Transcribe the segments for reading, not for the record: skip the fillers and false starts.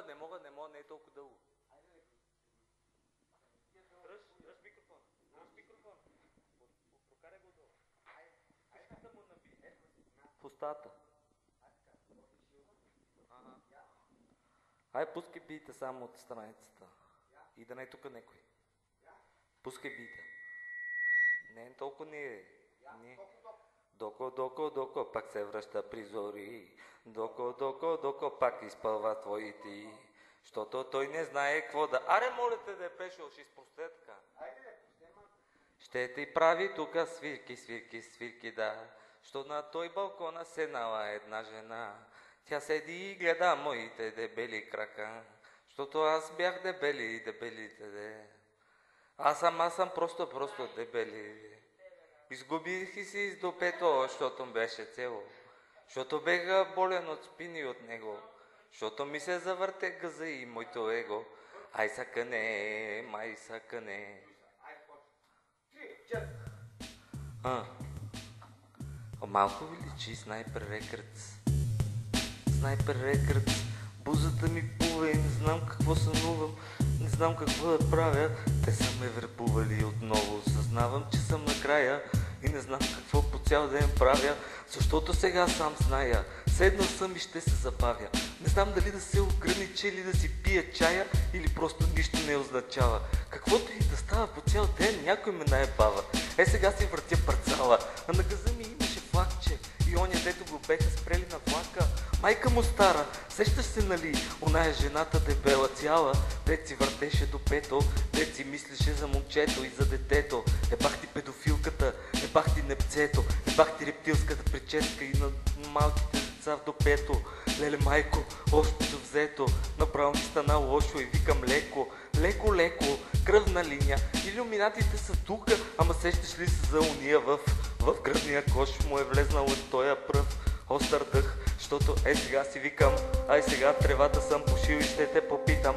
Не мога, не е толкова дълго. Ръж микрофон. Прокарай го долу. Искам да му наби. В устата. Ай, пускай бийте само от страницата. И да не е тук некой. Пускай бийте. Не, толкова не е. Доко, пак се връща при зори. Доко, пак изпълва твоите. Защото той не знае какво да... Аре, моля те да е пешил, ще изпросте така. Ще ти прави тука свирки, да. Що на той балкона седнала една жена. Тя седи и гледа моите дебели крака. Защото аз бях дебелите, де. Аз съм просто дебели. Изгубих и си издопето, защото беше цело. Защото бех болен от спини от него. Защото ми се завърте газа и моето его. Ай сакане, май сакане. Малко ви личи Снайпер Рекърдс. Бузата ми пува и не знам какво сънувам. Не знам какво да правя. Те са ме вербували отново. Съзнавам, че съм накрая. И не знам какво по цял ден правя. Защото сега сам зная. Седнал съм и ще се забавя. Не знам дали да се огранича или да си пия чая. Или просто нищо не означава. Каквото и да става по цял ден, някой ме наебава. Сега си въртя парцала. А на газа ми имаше флагче. И оня, дето го беха спрели на влака. Майка му стара, сещаш се нали, оная жената дебела цяла, дет си въртеше до пето, дет си мислеше за момчето и за детето. Ебах ти педофилката, ебах ти непцето, ебах ти рептилската прическа и на малките деца в допето. Леле майко, общо взето, направо ми стана лошо и викам леко, кръвна линия, илюминатите са тука, ама сещаш ли се за уния в гръдния кош му е влезнал от тоя пръв остър дъх, защото сега си викам, ай сега тревата съм пушил и ще те попитам,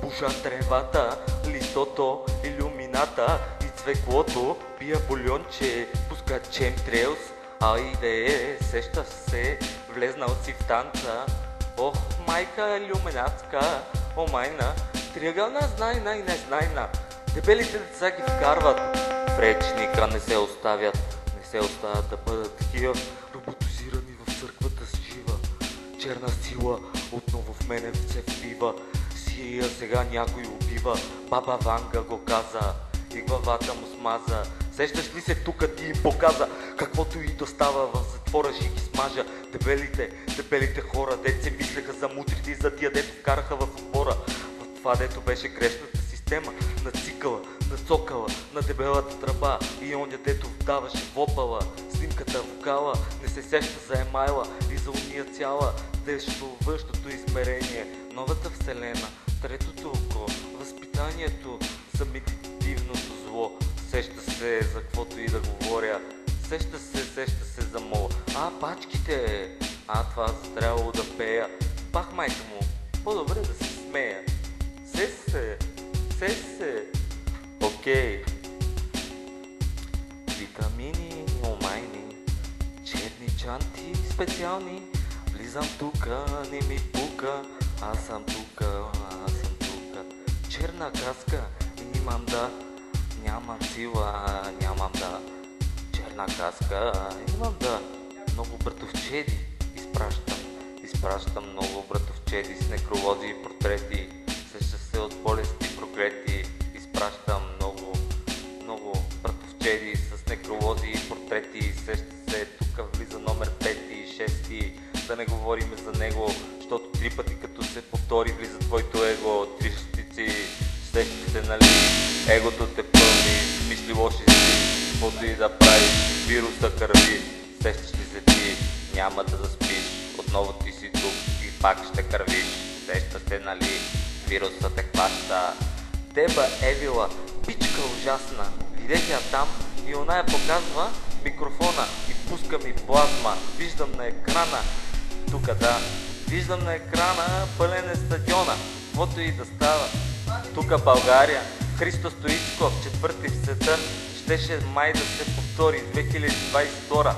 пуша тревата, листото, илюмината и цвеклото, пия бульонче, пуска чемтрейлс, айде, сеща се, влезнал си в танца, ох, майка илюминатска, о майна, триъгълна знайна, дебелите деца ги вкарват, в речника не се оставят да бъдат такива роботизирани в църквата с жива. Черна сила отново в мене се впива, сия сега някой убива, баба Ванга го каза и главата му смаза. Сещаш ли се тука ти им показа, каквото и да става в затвора ще ги смажа. Дебелите хора, дет се мислеха за мутрите и за тия, дето вкараха в отбора. В това дето беше грешната система, на цикъла, на цокала, на дебелата тръба и оня дето вдаваше вопала. Снимката вокала не се сеща за Емайла и за уния цяла, дещо външното измерение, новата вселена, третото око, възпитанието за медитивното зло. Сеща се за каквото и да говоря, сеща се за мола. Пачките, това трябвало да пея. Пах майка му, по-добре да се смея. Се. Окей. Витамини, омайни, черни чанти специални. Влизам тука, не ми пука, аз съм тука. Черна каска, нямам сила, черна каска, много братовчеди изпращам много братовчеди с некролози и портрети, сеща се от болести проклети, изпращам много братовчеди с некролози и портрети, сеща се, тук влиза номер 5 и 6, да не говорим за него, защото 3 пъти като се повтори влиза твоето его, 3 щици, сеща се нали, егото те пълни, мисли лоши си, каквото и да правиш, вируса кърви, сещаш ли се ти, няма да заспиш, отново ти си тук и пак ще кървиш, сещаш се нали, вируса те хваща. Деба Евила, пичка ужасна, видях я там и она я показва микрофона и пуска ми плазма, виждам на екрана, виждам на екрана, пълен е стадиона, каквото и да става. Тука България, Христо Стоичков, четвърти в света, щеше май да се повтори 2022.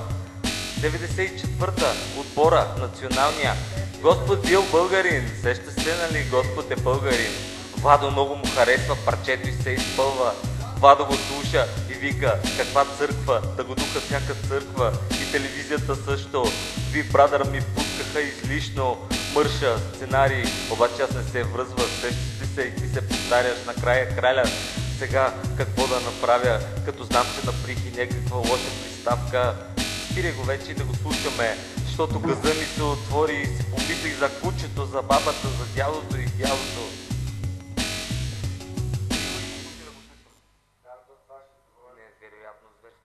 94-та, отбора, националния. Господ бил българин, сеща се, нали, Господ е българин. Владо много му харесва парчето и се изпълва. Владо го слуша и вика, каква църква, да го духа всяка църква. И телевизията също. Ви, брадър, ми пускаха излишно мърша, сценарий, обаче аз не се връзва. Сещаш ли се и ти се повтаряш накрая краля. Сега какво да направя, като знам, че наприх и някаква лоша приставка. Спирай го вече и да го слушаме, защото газа ми се отвори и си помислих за кучето, за бабата, за дядото и дядото.